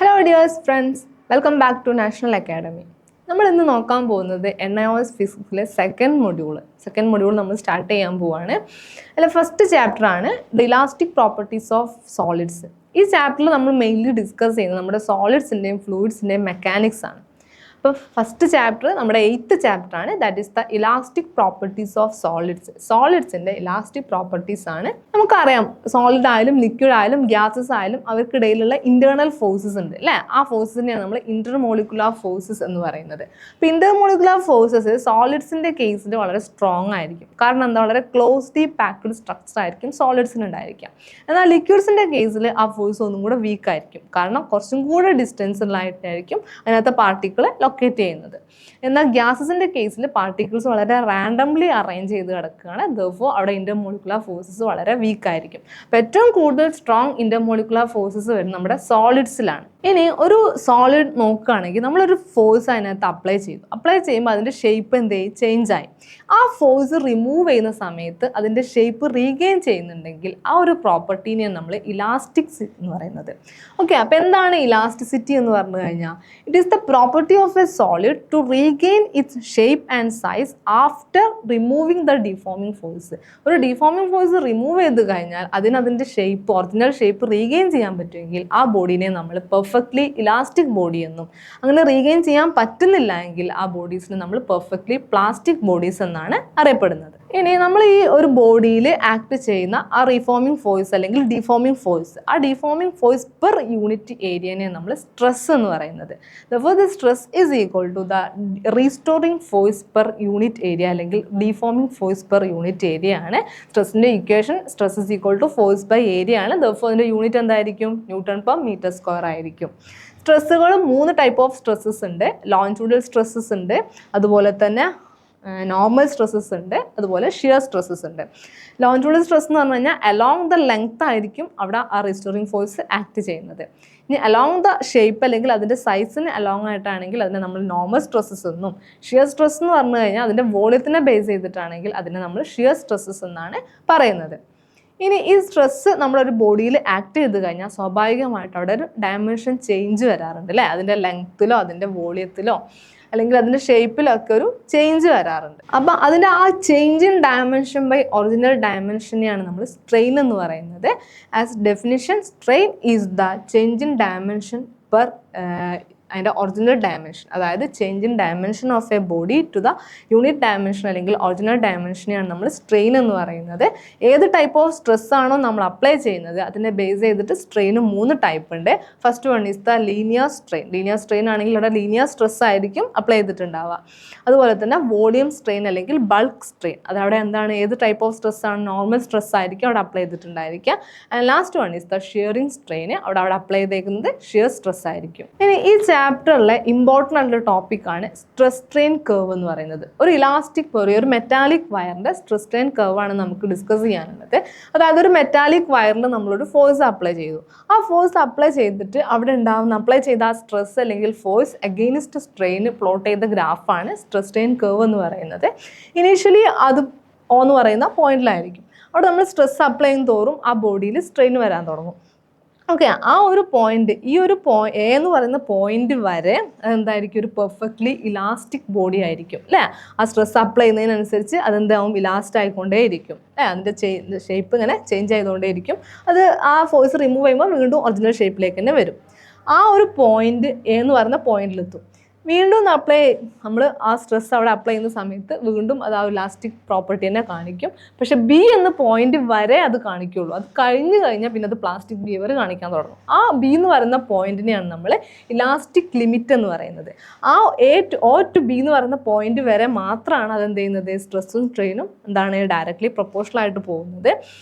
Hello dear friends, welcome back to National Academy. നമ്മൾ ഇന്ന് നോക്കാൻ പോകുന്നത് NIOS ഫിസിക്സിലെ സെക്കൻഡ് മൊഡ്യൂൾ നമ്മൾ സ്റ്റാർട്ട് ചെയ്യാൻ പോവാണ്. അതിൽ ഫസ്റ്റ് ചാപ്റ്റർ ആണ് the elastic properties of solids. ഈ ചാപ്റ്ററിൽ നമ്മൾ മെയിൻലി ഡിസ്കസ് ചെയ്യുന്നത് നമ്മുടെ സോളിഡ്സിൻ്റെയും ഫ്ലൂയിഡ്സിൻ്റെയും മെക്കാനിക്സ് ആണ്. അപ്പോൾ ഫസ്റ്റ് ചാപ്റ്റർ നമ്മുടെ 8th ചാപ്റ്റർ ആണ്, that is the elastic properties of സോളിഡ്സിൻ്റെ ഇലാസ്റ്റിക് പ്രോപ്പർട്ടീസ് ആണ്. നമുക്കറിയാം സോളിഡ് ആയാലും ലിക്വിഡ് ആയാലും ഗ്യാസസ് ആയാലും അവർക്കിടയിലുള്ള ഇന്റേണൽ ഫോഴ്സസ് ഉണ്ട് അല്ലേ. ആ ഫോഴ്സസിനെയാണ് നമ്മൾ ഇന്റർമോളിക്കുലാർ ഫോഴ്സസ് എന്ന് പറയുന്നത്. അപ്പോൾ ഇന്റർമോളിക്കുലാർ ഫോഴ്സസ് സോളിഡ്സിൻ്റെ കേസിൽ വളരെ സ്ട്രോങ് ആയിരിക്കും. കാരണം എന്താ, വളരെ ക്ലോസ്ലി പാക്ഡ് സ്ട്രക്ചർ ആയിരിക്കും സോളിഡ്സിന് ഉണ്ടായിരിക്കുക. എന്നാൽ ലിക്വിഡ്സിൻ്റെ കേസിൽ ആ ഫോഴ്സ് ഒന്നും കൂടെ വീക്ക് ആയിരിക്കും. കാരണം കുറച്ചും കൂടെ ഡിസ്റ്റൻസിലായിട്ടായിരിക്കും അതിനകത്ത് പാർട്ടിക്കിൾ ലൊക്കേറ്റ് ചെയ്യുന്നത്. എന്നാൽ ഗ്യാസസിൻ്റെ കേസിൽ പാർട്ടിക്കിൾസ് വളരെ റാൻഡംലി അറേഞ്ച് ചെയ്ത് കിടക്കുകയാണ്. ദെർഫോർ അവിടെ ഇന്റർമോളിക്കുലാർ ഫോഴ്സസ് വളരെ വീക്ക് ആയിരിക്കും. അപ്പോൾ ഏറ്റവും കൂടുതൽ സ്ട്രോങ് ഇന്റർമോളിക്കുലാർ ഫോഴ്സസ് വരുന്നത് നമ്മുടെ സോളിഡ്സിലാണ്. ഇനി ഒരു സോളിഡ് നോക്കുകയാണെങ്കിൽ നമ്മളൊരു ഫോഴ്സ് അതിനകത്ത് അപ്ലൈ ചെയ്യുമ്പോൾ അതിൻ്റെ ഷേപ്പ് ചേഞ്ച് ആയി. ആ ഫോഴ്സ് റിമൂവ് ചെയ്യുന്ന സമയത്ത് അതിൻ്റെ ഷേപ്പ് റീഗെയിൻ ചെയ്യുന്നുണ്ടെങ്കിൽ ആ ഒരു പ്രോപ്പർട്ടീനെയാണ് നമ്മൾ ഇലാസ്റ്റിക് എന്ന് പറയുന്നത്. ഓക്കെ, അപ്പോൾ എന്താണ് ഇലാസ്റ്റിസിറ്റി എന്ന് പറഞ്ഞു കഴിഞ്ഞാൽ it is the property of a solid to regain its shape and size after removing the deforming force. ഒരു ഡിഫോമിങ് ഫോഴ്സ് റിമൂവ് ചെയ്ത് കഴിഞ്ഞാൽ അതിൻ്റെ ഷേപ്പ്, ഒറിജിനൽ ഷേപ്പ് റീഗെയിൻ ചെയ്യാൻ പറ്റുമെങ്കിൽ ആ ബോഡീനെ നമ്മൾ പെർഫെക്റ്റ്ലി ഇലാസ്റ്റിക് ബോഡി എന്നും, അങ്ങനെ റീഗെയിൻ ചെയ്യാൻ പറ്റുന്നില്ല എങ്കിൽ ആ ബോഡീസിനെ നമ്മൾ പെർഫെക്റ്റ്ലി പ്ലാസ്റ്റിക് ബോഡീസ് എന്നാണ് അറിയപ്പെടുന്നത്. ഇനി നമ്മൾ ഈ ഒരു ബോഡിയിൽ ആക്ട് ചെയ്യുന്ന ആ റീഫോമിംഗ് ഫോഴ്സ് അല്ലെങ്കിൽ ഡിഫോമിംഗ് ഫോഴ്സ്, ആ ഡിഫോമിംഗ് ഫോഴ്സ് പെർ യൂണിറ്റ് ഏരിയനെ നമ്മൾ സ്ട്രെസ് എന്ന് പറയുന്നത്. Therefore the stress is equal to the restoring force per unit area അല്ലെങ്കിൽ deforming force per unit area ആണ്. സ്ട്രെസ്സിൻ്റെ equation stress is equal to force by area ആണ്. Therefore അതിൻ്റെ unit എന്തായിരിക്കും? Newton per metre square ആയിരിക്കും. സ്ട്രെസ്സുകൾ 3 type of stresses ഉണ്ട്. Longitudinal stresses ഉണ്ട്, അതുപോലെ തന്നെ നോർമൽ സ്ട്രെസ്സസ് ഉണ്ട്, അതുപോലെ ഷിയർ സ്ട്രെസ്സസ് ഉണ്ട്. ലോഞ്ചിറ്റ്യൂഡൽ സ്ട്രെസ് എന്ന് പറഞ്ഞു കഴിഞ്ഞാൽ അലോങ് ദ ലെങ്ത് ആയിരിക്കും അവിടെ ആ റിസ്റ്റോറിംഗ് ഫോഴ്സ് ആക്ട് ചെയ്യുന്നത്. ഇനി അലോങ് ദ ഷേപ്പ് അല്ലെങ്കിൽ അതിൻ്റെ സൈസിന് അലോങ് ആയിട്ടാണെങ്കിൽ അതിനെ നമ്മൾ നോർമൽ സ്ട്രെസ്സസ് എന്നും, ഷിയർ സ്ട്രെസ് എന്ന് പറഞ്ഞു കഴിഞ്ഞാൽ അതിൻ്റെ വോളിയത്തിനെ ബേസ് ചെയ്തിട്ടാണെങ്കിൽ അതിനെ നമ്മൾ ഷിയർ സ്ട്രെസ്സസ് എന്നാണ് പറയുന്നത്. ഇനി ഈ സ്ട്രെസ്സ് നമ്മളൊരു ബോഡിയിൽ ആക്ട് ചെയ്ത് കഴിഞ്ഞാൽ സ്വാഭാവികമായിട്ട് അവിടെ ഒരു ഡയമെൻഷൻ ചേഞ്ച് വരാറുണ്ട് അല്ലേ. അതിൻ്റെ ലെങ്ത്തിലോ അതിൻ്റെ വോളിയത്തിലോ അല്ലെങ്കിൽ അതിൻ്റെ ഷേപ്പിലൊക്കെ ഒരു ചേഞ്ച് വരാറുണ്ട്. അപ്പം അതിൻ്റെ ആ change in dimension by original ഡയമെൻഷനെയാണ് നമ്മൾ സ്ട്രെയിൻ എന്ന് പറയുന്നത്. As definition, strain is the change in dimension per അതിൻ്റെ ഒറിജിനൽ ഡയമെൻഷൻ, അതായത് change in dimension of a body to the unit dimension അല്ലെങ്കിൽ ഒറിജിനൽ ഡയമെൻഷനെയാണ് നമ്മൾ സ്ട്രെയിൻ എന്ന് പറയുന്നത്. ഏത് ടൈപ്പ് ഓഫ് സ്ട്രെസ് ആണോ നമ്മൾ അപ്ലൈ ചെയ്യുന്നത് അതിനെ ബേസ് ചെയ്തിട്ട് സ്ട്രെയിന് 3 ടൈപ്പ് ഉണ്ട്. First one is the linear strain. Linear strain ആണെങ്കിൽ അവിടെ ലീനിയർ സ്ട്രെസ് ആയിരിക്കും അപ്ലൈ ചെയ്തിട്ടുണ്ടാവുക. അതുപോലെ തന്നെ വോളിയം സ്ട്രെയിൻ അല്ലെങ്കിൽ ബൾക്ക് സ്ട്രെയിൻ, അതവിടെ എന്താണ്, ഏത് ടൈപ്പ് ഓഫ് സ്ട്രെസ് ആണ്, നോർമൽ സ്ട്രെസ് ആയിരിക്കും അവിടെ അപ്ലൈ ചെയ്തിട്ടുണ്ടായിരിക്കുക. And last one is the shearing strain, അവിടെ അപ്ലൈ ചെയ്തേക്കുന്നത് ഷിയർ സ്ട്രെസ് ആയിരിക്കും. ഇനി ഈ ചാപ്റ്ററിലെ ഇമ്പോർട്ടൻ്റ് ആയിട്ടുള്ള ടോപ്പിക്കാണ് സ്ട്രെസ് സ്ട്രെയിൻ കർവ് എന്ന് പറയുന്നത്. ഒരു ഇലാസ്റ്റിക് ഒരു മെറ്റാലിക് വയറിൻ്റെ സ്ട്രെസ് സ്ട്രെയിൻ കർവ് ആണ് നമുക്ക് ഡിസ്കസ് ചെയ്യാനുള്ളത്. അതായത് ഒരു മെറ്റാലിക് വയറിൽ നമ്മളൊരു ഫോഴ്സ് അപ്ലൈ ചെയ്തു. ആ ഫോഴ്സ് അപ്ലൈ ചെയ്തിട്ട് അവിടെ ഉണ്ടാകുന്ന അപ്ലൈ ചെയ്ത ആ സ്ട്രെസ് അല്ലെങ്കിൽ ഫോഴ്സ് അഗെയിൻസ്റ്റ് സ്ട്രെയിൻ പ്ലോട്ട് ചെയ്ത ഗ്രാഫാണ് സ്ട്രെസ് സ്ട്രെയിൻ കർവ് എന്ന് പറയുന്നത്. ഇനീഷ്യലി അത് എന്ന് പറയുന്ന പോയിന്റിലായിരിക്കും. അവിടെ നമ്മൾ സ്ട്രെസ് അപ്ലൈ ചെയ്യും തോറും ആ ബോഡിയിൽ സ്ട്രെയിൻ വരാൻ തുടങ്ങും. ഓക്കെ, ആ ഒരു പോയിന്റ്, ഈ ഒരു എ എന്ന് പറയുന്ന പോയിന്റ് വരെ എന്തായിരിക്കും, ഒരു പെർഫെക്റ്റ്ലി ഇലാസ്റ്റിക് ബോഡി ആയിരിക്കും അല്ലേ. ആ സ്ട്രെസ് അപ്ലൈ ചെയ്യുന്നതിനനുസരിച്ച് അതെന്താവും, ഇലാസ്റ്റ് ആയിക്കൊണ്ടേയിരിക്കും അല്ലേ. അതിൻ്റെ ഷേപ്പ് ഇങ്ങനെ ചേഞ്ച് ചെയ്തുകൊണ്ടേയിരിക്കും. അത് ആ ഫോഴ്സ് റിമൂവ് ചെയ്യുമ്പോൾ വീണ്ടും ഒറിജിനൽ ഷേപ്പിലേക്ക് തന്നെ വരും. ആ ഒരു പോയിന്റ് എ എന്ന് പറയുന്ന പോയിന്റിലെത്തും. വീണ്ടും നമ്മൾ ആ സ്ട്രെസ് അവിടെ അപ്ലൈ ചെയ്യുന്ന സമയത്ത് വീണ്ടും അത് ആ ഇലാസ്റ്റിക് പ്രോപ്പർട്ടി തന്നെ കാണിക്കും. പക്ഷെ ബി എന്ന പോയിന്റ് വരെ അത് കാണിക്കുള്ളൂ. അത് കഴിഞ്ഞാൽ പിന്നെ അത് പ്ലാസ്റ്റിക് ബിഹേവിയർ കാണിക്കാൻ തുടങ്ങും. ആ ബി എന്ന് പറയുന്ന പോയിന്റിനെയാണ് നമ്മൾ ഇലാസ്റ്റിക് ലിമിറ്റ് എന്ന് പറയുന്നത്. ആ O to B എന്ന് പറയുന്ന പോയിന്റ് വരെ മാത്രമാണ് അതെന്ത് ചെയ്യുന്നത്, സ്ട്രെസ്സും സ്ട്രെയിനും എന്താണ് ഡയറക്റ്റ്ലി പ്രൊപ്പോർഷണൽ ആയിട്ട് പോകുന്നത്.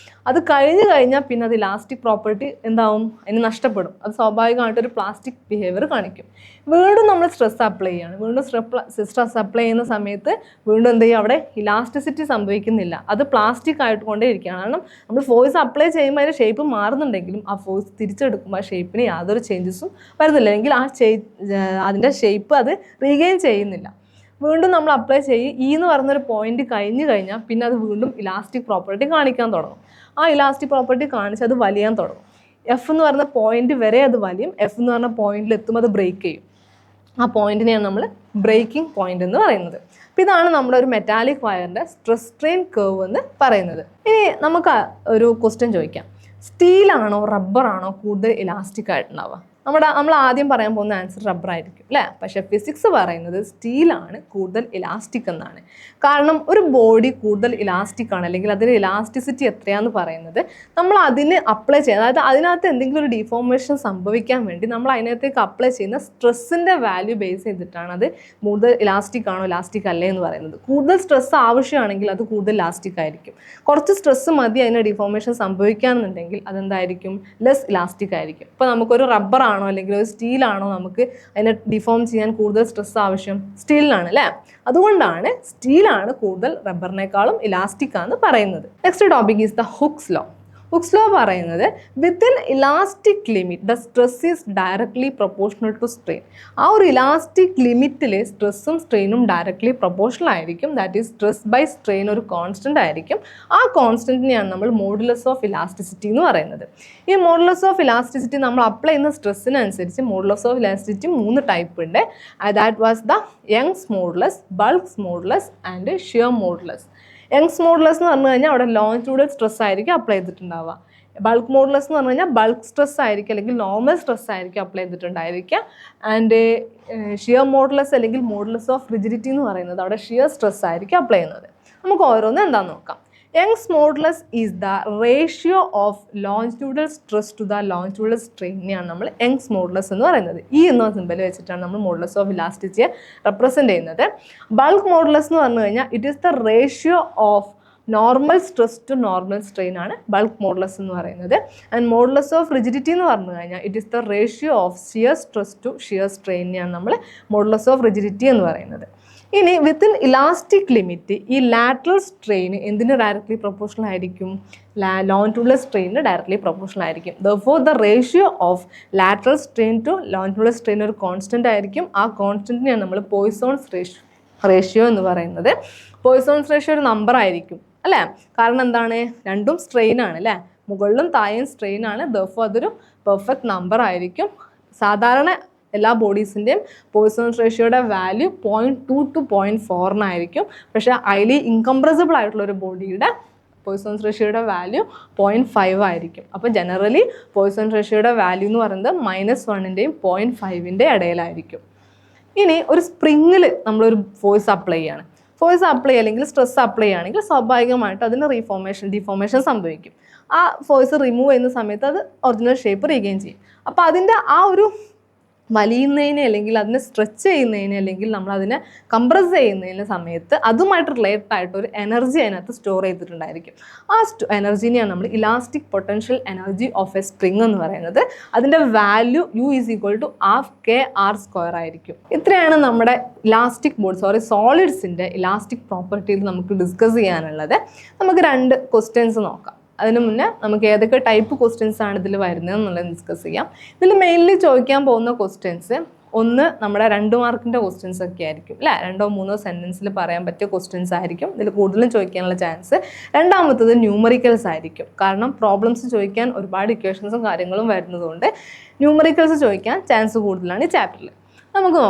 അത് കഴിഞ്ഞാൽ പിന്നെ അത് ഇലാസ്റ്റിക് പ്രോപ്പർട്ടി എന്താവും, അതിന് നഷ്ടപ്പെടും. അത് സ്വാഭാവികമായിട്ടൊരു പ്ലാസ്റ്റിക് ബിഹേവിയർ കാണിക്കും. വീണ്ടും നമ്മൾ സ്ട്രെസ് അപ്ലൈ ചെയ്യാണ്. വീണ്ടും സ്ട്രെസ് അപ്ലൈ ചെയ്യുന്ന സമയത്ത് വീണ്ടും എന്ത് ചെയ്യും, അവിടെ ഇലാസ്റ്റിസിറ്റി സംഭവിക്കുന്നില്ല. അത് പ്ലാസ്റ്റിക് ആയിട്ടുകൊണ്ടേ ഇരിക്കുകയാണ്. കാരണം നമ്മൾ ഫോഴ്സ് അപ്ലൈ ചെയ്യുമ്പോൾ അതിൻ്റെ ഷേപ്പ് മാറുന്നുണ്ടെങ്കിലും ആ ഫോഴ്സ് തിരിച്ചെടുക്കുമ്പോൾ ആ ഷേപ്പിന് യാതൊരു ചേഞ്ചസും വരുന്നില്ല. അല്ലെങ്കിൽ അതിൻ്റെ ഷേപ്പ് അത് റീഗെയിൻ ചെയ്യുന്നില്ല. വീണ്ടും നമ്മൾ അപ്ലൈ ചെയ്യും. E എന്ന് പറയുന്നൊരു പോയിന്റ് കഴിഞ്ഞാൽ പിന്നെ അത് വീണ്ടും ഇലാസ്റ്റിക് പ്രോപ്പർട്ടി കാണിക്കാൻ തുടങ്ങും. ആ ഇലാസ്റ്റിക് പ്രോപ്പർട്ടി കാണിച്ച് അത് വലിയാൻ തുടങ്ങും. എഫ് എന്ന് പറഞ്ഞ പോയിന്റ് വരെ അത് വലിയും, എഫ് എന്ന് പറഞ്ഞ പോയിന്റിൽ എത്തുമ്പോൾ അത് ബ്രേക്ക് ചെയ്യും. ആ പോയിന്റിനെയാണ് നമ്മൾ ബ്രേക്കിംഗ് പോയിന്റ് എന്ന് പറയുന്നത്. അപ്പോൾ ഇതാണ് നമ്മുടെ ഒരു മെറ്റാലിക് വയറിൻ്റെ സ്ട്രെസ് സ്ട്രെയിൻ കർവ് എന്ന് പറയുന്നത്. ഇനി നമുക്ക് ഒരു ക്വസ്റ്റ്യൻ ചോദിക്കാം, സ്റ്റീലാണോ റബ്ബറാണോ കൂടുതൽ ഇലാസ്റ്റിക് ആയിട്ടുണ്ടാവുക? നമ്മൾ ആദ്യം പറയാൻ പോകുന്ന ആൻസർ റബ്ബർ ആയിരിക്കും അല്ലേ? പക്ഷേ ഫിസിക്സ് പറയുന്നത് സ്റ്റീലാണ് കൂടുതൽ ഇലാസ്റ്റിക് എന്നാണ്. കാരണം ഒരു ബോഡി കൂടുതൽ ഇലാസ്റ്റിക് ആണ്, അല്ലെങ്കിൽ അതിൻ്റെ ഇലാസ്റ്റിസിറ്റി എത്രയാണെന്ന് പറയുന്നത് നമ്മൾ അതിന് അപ്ലൈ ചെയ്യുന്നത്, അതായത് അതിനകത്ത് എന്തെങ്കിലും ഒരു ഡിഫോർമേഷൻ സംഭവിക്കാൻ വേണ്ടി നമ്മൾ അതിനകത്തേക്ക് അപ്ലൈ ചെയ്യുന്ന സ്ട്രെസ്സിൻ്റെ വാല്യൂ ബേസ് ചെയ്തിട്ടാണ് അത് കൂടുതൽ ഇലാസ്റ്റിക് ആണോ ഇലാസ്റ്റിക് അല്ലേ എന്ന് പറയുന്നത്. കൂടുതൽ സ്ട്രെസ് ആവശ്യമാണെങ്കിൽ അത് കൂടുതൽ ഇലാസ്റ്റിക് ആയിരിക്കും. കുറച്ച് സ്ട്രെസ് മതി അതിന് ഡിഫോർമേഷൻ സംഭവിക്കുകയാണെന്നുണ്ടെങ്കിൽ അതെന്തായിരിക്കും? ലെസ് ഇലാസ്റ്റിക് ആയിരിക്കും. ഇപ്പോൾ നമുക്കൊരു റബ്ബർ ആണോ അല്ലെങ്കിൽ ഒരു സ്റ്റീലാണോ നമുക്ക് അതിനെ ഡിഫോം ചെയ്യാൻ കൂടുതൽ സ്ട്രെസ് ആവശ്യം? സ്റ്റീലിനാണ് അല്ലേ? അതുകൊണ്ടാണ് സ്റ്റീലാണ് കൂടുതൽ റബ്ബറിനേക്കാളും ഇലാസ്റ്റിക് ആണെന്ന് പറയുന്നത്. Next topic is the Hooke's law. Hooke's law പറയുന്നത് within elastic limit the stress is directly proportional to strain. ആ ഒരു ഇലാസ്റ്റിക് ലിമിറ്റിൽ സ്ട്രെസ്സും സ്ട്രെയിനും ഡയറക്ട്ലി പ്രൊപ്പോർഷണൽ ആയിരിക്കും. That is stress by strain ഒരു കോൺസ്റ്റൻ്റ് ആയിരിക്കും. ആ കോൺസ്റ്റൻറ്റിനെയാണ് നമ്മൾ മോഡുലസ് ഓഫ് ഇലാസ്റ്റിസിറ്റി എന്ന് പറയുന്നത്. ഈ മോഡുലസ് ഓഫ് ഇലാസ്റ്റിസിറ്റി നമ്മൾ അപ്ലൈ ചെയ്യുന്ന സ്ട്രെസ്സിനനുസരിച്ച് മോഡുലസ് ഓഫ് ഇലാസ്റ്റിസിറ്റി 3 ടൈപ്പ് ഉണ്ട്. That was the Young's modulus, bulk's modulus and shear modulus. Young's modulus എന്ന് പറഞ്ഞു കഴിഞ്ഞാൽ അവിടെ ലോഞ്ചിറ്റ്യൂഡൽ സ്ട്രെസ് ആയിരിക്കും അപ്ലൈ ചെയ്തിട്ടുണ്ടാവുക. ബൾക്ക് മോഡുലസ് എന്ന് പറഞ്ഞു കഴിഞ്ഞാൽ ബൾക്ക് സ്ട്രെസ് ആയിരിക്കും അല്ലെങ്കിൽ നോർമൽ സ്ട്രെസ് ആയിരിക്കും അപ്ലൈ ചെയ്തിട്ടുണ്ടായിരിക്കുക. ആൻഡ് ഷിയർ മോഡുലസ് അല്ലെങ്കിൽ മോഡുലസ് ഓഫ് റിജിഡിറ്റി എന്ന് പറയുന്നത് അവിടെ ഷിയർ സ്ട്രെസ് ആയിരിക്കും അപ്ലൈ ചെയ്യുന്നത്. നമുക്ക് ഓരോന്ന് എന്താണെന്ന് നോക്കാം. Young's modulus is the ratio of longitudinal stress to the longitudinal സ്ട്രെയിനെയാണ് നമ്മൾ യങ്സ് മോഡുലസ് എന്ന് പറയുന്നത്. ഈ എന്ന സിമ്പൽ വെച്ചിട്ടാണ് നമ്മൾ മോഡുലസ് ഓഫ് ഇലാസ്റ്റിസിറ്റിയെ റെപ്രസെൻറ്റ് ചെയ്യുന്നത്. ബൾക്ക് മോഡുലസ് എന്ന് പറഞ്ഞു കഴിഞ്ഞാൽ it is the ratio of normal stress to normal strain ആണ് ബൾക്ക് മോഡുലസ് എന്ന് പറയുന്നത്. ആൻഡ് മോഡുലസ് ഓഫ് റിജിഡിറ്റി എന്ന് പറഞ്ഞു കഴിഞ്ഞാൽ it is the ratio of shear stress to shear സ്ട്രെയിനെയാണ് നമ്മൾ മോഡുലസ് ഓഫ് റിജിഡിറ്റി എന്ന് പറയുന്നത്. ഇനി വിത്തിൻ ഇലാസ്റ്റിക് ലിമിറ്റ് ഈ ലാറ്ററൽ സ്ട്രെയിൻ എന്തിന് ഡയറക്ട്ലി പ്രൊപ്പോർഷണൽ ആയിരിക്കും? ലോഞ്ചിറ്റ്യൂഡൽ സ്ട്രെയിന് ഡയറക്ട്ലി പ്രൊപ്പോർഷണൽ ആയിരിക്കും. Therefore the ratio of lateral strain to longitudinal strain ഒരു കോൺസ്റ്റൻ്റ് ആയിരിക്കും. ആ കോൺസ്റ്റൻറ്റിനെയാണ് നമ്മൾ പോയ്സോൺസ് റേഷ്യോ എന്ന് പറയുന്നത്. പോയ്സോൺസ് റേഷ്യോ ഒരു നമ്പർ ആയിരിക്കും അല്ലേ? കാരണം എന്താണ്? രണ്ടും സ്ട്രെയിൻ ആണ് അല്ലേ? മുകളിലും താഴെയും സ്ട്രെയിൻ ആണ്. ദെർഫോർ അതൊരു പെർഫെക്റ്റ് നമ്പർ ആയിരിക്കും. സാധാരണ എല്ലാ ബോഡീസിൻ്റെയും പോയ്സോൺസ് റേഷ്യോയുടെ വാല്യൂ 0.2 to 0.4 ആയിരിക്കും. പക്ഷേ ഹൈലി ഇൻകംപ്രസിബിൾ ആയിട്ടുള്ള ഒരു ബോഡിയുടെ പോയ്സോൺസ് റേഷ്യോയുടെ വാല്യൂ 0.5 ആയിരിക്കും. അപ്പോൾ ജനറലി പോയ്സോൺസ് റേഷ്യോയുടെ വാല്യൂ എന്ന് പറയുന്നത് -1ൻ്റെയും 0.5ൻ്റെയും ഇടയിലായിരിക്കും. ഇനി ഒരു സ്പ്രിങ്ങിൽ നമ്മളൊരു ഫോഴ്സ് അപ്ലൈ ചെയ്യാണ്. ഫോഴ്സ് അപ്ലൈ അല്ലെങ്കിൽ സ്ട്രെസ് അപ്ലൈ ചെയ്യുകയാണെങ്കിൽ സ്വാഭാവികമായിട്ട് അതിന് ഡിഫോർമേഷൻ സംഭവിക്കും. ആ ഫോഴ്സ് റിമൂവ് ചെയ്യുന്ന സമയത്ത് അത് ഒറിജിനൽ ഷേപ്പ് റീഗെയിൻ ചെയ്യും. അപ്പോൾ അതിൻ്റെ ആ ഒരു വലിയുന്നതിനെ അല്ലെങ്കിൽ അതിനെ സ്ട്രെച്ച് ചെയ്യുന്നതിന് അല്ലെങ്കിൽ നമ്മളതിനെ കംപ്രസ് ചെയ്യുന്നതിന് സമയത്ത് അതുമായിട്ട് റിലേറ്റഡ് ആയിട്ട് ഒരു എനർജി അതിനകത്ത് സ്റ്റോർ ചെയ്തിട്ടുണ്ടായിരിക്കും. ആ എനർജീനെയാണ് നമ്മൾ elastic potential energy of A spring എന്ന് പറയുന്നത്. അതിൻ്റെ വാല്യൂ U = ½ ആയിരിക്കും. ഇത്രയാണ് നമ്മുടെ സോളിഡ്സിൻ്റെ ഇലാസ്റ്റിക് പ്രോപ്പർട്ടിയിൽ നമുക്ക് ഡിസ്കസ് ചെയ്യാനുള്ളത്. നമുക്ക് 2 ക്വസ്റ്റ്യൻസ് നോക്കാം. അതിന് മുന്നേ നമുക്ക് ഏതൊക്കെ ടൈപ്പ് ക്വസ്റ്റ്യൻസ് ആണ് ഇതിൽ വരുന്നത് എന്നുള്ളത് ഡിസ്കസ് ചെയ്യാം. ഇതിൽ മെയിൻലി ചോദിക്കാൻ പോകുന്ന ക്വസ്റ്റ്യൻസ് ഒന്ന് നമ്മുടെ 2 മാർക്കിൻ്റെ ക്വസ്റ്റ്യൻസ് ഒക്കെ ആയിരിക്കും അല്ലേ? 2 or 3 സെൻറ്റൻസിൽ പറയാൻ പറ്റിയ ക്വസ്റ്റ്യൻസ് ആയിരിക്കും ഇതിൽ കൂടുതലും ചോദിക്കാനുള്ള ചാൻസ്. രണ്ടാമത്തത് ന്യൂമറിക്കൽസ് ആയിരിക്കും. കാരണം പ്രോബ്ലംസ് ചോദിക്കാൻ ഒരുപാട് ഇക്വേഷൻസും കാര്യങ്ങളും വരുന്നതുകൊണ്ട് ന്യൂമറിക്കൽസ് ചോദിക്കാൻ ചാൻസ് കൂടുതലാണ് ഈ ചാപ്റ്ററിൽ. നമുക്ക്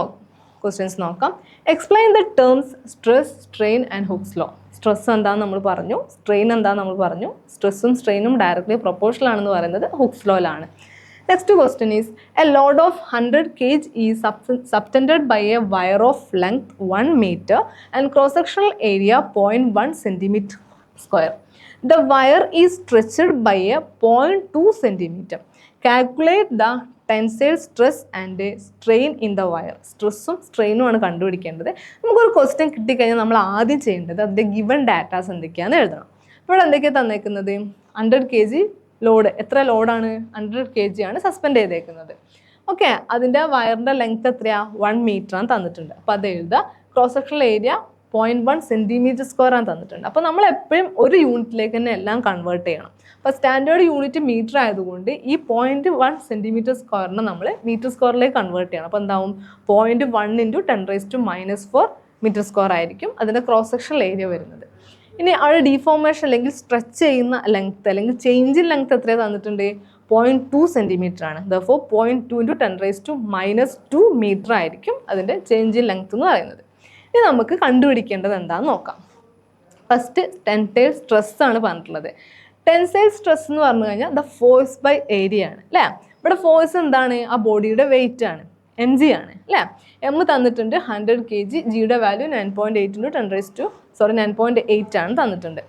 ക്വസ്റ്റ്യൻസ് നോക്കാം. Explain the terms stress, strain and hooks law. Stress എന്താണെന്ന് നമ്മൾ പറഞ്ഞു, സ്ട്രെയിൻ എന്താണെന്ന് നമ്മൾ പറഞ്ഞു. സ്ട്രെസ്സും സ്ട്രെയിനും ഡയറക്ട്ലി പ്രൊപ്പോർഷണൽ ആണെന്ന് പറയുന്നത് ഹുക്സ് ലോയിലാണ്. Next question is a load of 100 kg is subtended by a wire of length 1 meter and cross sectional area 0.1 cm². The wire is stretched by a 0.2 cm. Calculate the tensile stress and strain in the wire. സ്ട്രെസ്സും സ്ട്രെയിനും ആണ് കണ്ടുപിടിക്കേണ്ടത്. നമുക്കൊരു question കിട്ടിക്കഴിഞ്ഞാൽ നമ്മൾ ആദ്യം ചെയ്യേണ്ടത് അതിൻ്റെ given datas എന്തൊക്കെയാണെന്ന് എഴുതണം. ഇവിടെ എന്തൊക്കെയാണ് തന്നേക്കുന്നത്? 100 kg ലോഡ്. എത്ര ലോഡാണ്? 100 kg ആണ് സസ്പെൻഡ് ചെയ്തേക്കുന്നത്. ഓക്കെ, അതിൻ്റെ വയറിൻ്റെ ലെങ്ത് എത്രയാണ്? 1 meter ആണ് തന്നിട്ടുണ്ട്. അപ്പോൾ അത് എഴുതുക. ക്രോസ് സെക്ഷണൽ ഏരിയ 0.1 cm² ആണ് തന്നിട്ടുണ്ട്. അപ്പോൾ നമ്മൾ എപ്പോഴും ഒരു യൂണിറ്റിലേക്ക് തന്നെ എല്ലാം കൺവേർട്ട് ചെയ്യണം. അപ്പോൾ സ്റ്റാൻഡേർഡ് യൂണിറ്റ് മീറ്റർ ആയതുകൊണ്ട് ഈ 0.1 cm² നമ്മൾ മീറ്റർ² കൺവേർട്ട് ചെയ്യണം. അപ്പോൾ എന്താവും? 0.1 × 10⁻⁻⁴ m² ആയിരിക്കും അതിൻ്റെ ക്രോസ് സെക്ഷണൽ ഏരിയ വരുന്നത്. ഇനി അവിടെ ഡീഫോർമേഷൻ അല്ലെങ്കിൽ സ്ട്രെച്ച് ചെയ്യുന്ന ലെങ്ത് അല്ലെങ്കിൽ ചേഞ്ച് ഇൻ ലെങ്ത് എത്രയാണ് തന്നിട്ടുണ്ട്? 0.2 സെൻറ്റിമീറ്റർ ആണ്. ദർഫോർ 0.2 ഇൻറ്റു 10⁻² മീറ്റർ ആയിരിക്കും അതിൻ്റെ ചേഞ്ച് ഇൻ ലെങ്ത് എന്ന് പറയുന്നത്. ഇനി നമുക്ക് കണ്ടുപിടിക്കേണ്ടത് എന്താണെന്ന് നോക്കാം. ഫസ്റ്റ് ടെൻസൈൽ സ്ട്രെസ് ആണ് പറഞ്ഞിട്ടുള്ളത്. ടെൻസൈൽ സ്ട്രെസ് എന്ന് പറഞ്ഞു കഴിഞ്ഞാൽ ദ ഫോഴ്സ് ബൈ ഏരിയ ആണ് അല്ലേ. ഇവിടെ ഫോഴ്സ് എന്താണ്? ആ ബോഡിയുടെ വെയിറ്റ് ആണ്, mg ആണ് അല്ലേ. എം തന്നിട്ടുണ്ട് 100 kg, ജിയുടെ വാല്യൂ 9.8 ആണ് തന്നിട്ടുണ്ട്.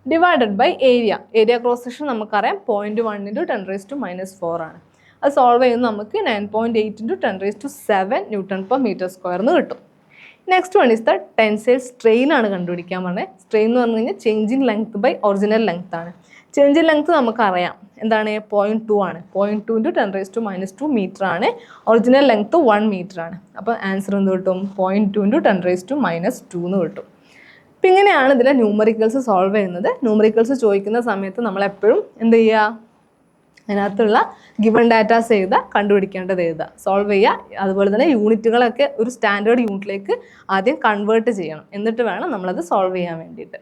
Divided by area cross section നമുക്കറിയാം 0.1 ഇൻറ്റു 10⁻⁴ ആണ്. അത് സോൾവ് ചെയ്യുന്നത് നമുക്ക് 9.8 ഇൻറ്റു 10⁷ Nm/m² എന്ന് കിട്ടും. Next one is the tensile strain ആണ് കണ്ടുപിടിക്കാൻ പറഞ്ഞത്. സ്ട്രെയിൻ എന്ന് പറഞ്ഞു കഴിഞ്ഞാൽ change in length by original length ആണ്. ചേഞ്ച് ഇൻ ലെങ്ത് നമുക്കറിയാം എന്താണ്? 0.2 ആണ്. 0.2 ഇൻറ്റു 10⁻² മീറ്റർ ആണ്. ഒറിജിനൽ ലെങ്ത് 1 മീറ്റർ ആണ്. അപ്പോൾ ആൻസർ എന്ത് കിട്ടും? 0.2 ഇൻറ്റു 10⁻² എന്ന് കിട്ടും. അപ്പം ഇങ്ങനെയാണ് ഇതിലെ ന്യൂമറിക്കൽസ് സോൾവ് ചെയ്യുന്നത്. ന്യൂമറിക്കൽസ് ചോദിക്കുന്ന സമയത്ത് നമ്മളെപ്പോഴും എന്ത് ചെയ്യുക? അതിനകത്തുള്ള ഗിവൺ ഡാറ്റാസ് എഴുതുക, കണ്ടുപിടിക്കേണ്ടത് എഴുതുക, സോൾവ് ചെയ്യുക. അതുപോലെ തന്നെ യൂണിറ്റുകളൊക്കെ ഒരു സ്റ്റാൻഡേർഡ് യൂണിറ്റിലേക്ക് ആദ്യം കൺവേർട്ട് ചെയ്യണം. എന്നിട്ട് വേണം നമ്മളത് സോൾവ് ചെയ്യാൻ വേണ്ടിയിട്ട്.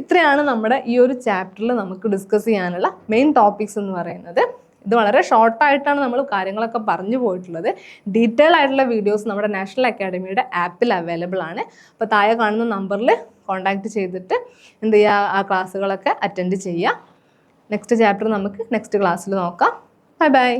ഇത്രയാണ് നമ്മുടെ ഈ ഒരു ചാപ്റ്ററിൽ നമുക്ക് ഡിസ്കസ് ചെയ്യാനുള്ള മെയിൻ ടോപ്പിക്സ് എന്ന് പറയുന്നത്. ഇത് വളരെ ഷോർട്ടായിട്ടാണ് നമ്മൾ കാര്യങ്ങളൊക്കെ പറഞ്ഞു പോയിട്ടുള്ളത്. ഡീറ്റെയിൽ ആയിട്ടുള്ള വീഡിയോസ് നമ്മുടെ നാഷണൽ അക്കാഡമിയുടെ ആപ്പിൽ അവൈലബിൾ ആണ്. അപ്പോൾ താഴെ കാണുന്ന നമ്പറിൽ കോൺടാക്റ്റ് ചെയ്തിട്ട് എന്ത് ചെയ്യുക? ആ ക്ലാസ്സുകളൊക്കെ അറ്റൻഡ് ചെയ്യുക. നെക്സ്റ്റ് ചാപ്റ്റർ നമുക്ക് നെക്സ്റ്റ് ക്ലാസ്സിൽ നോക്കാം. Bye bye.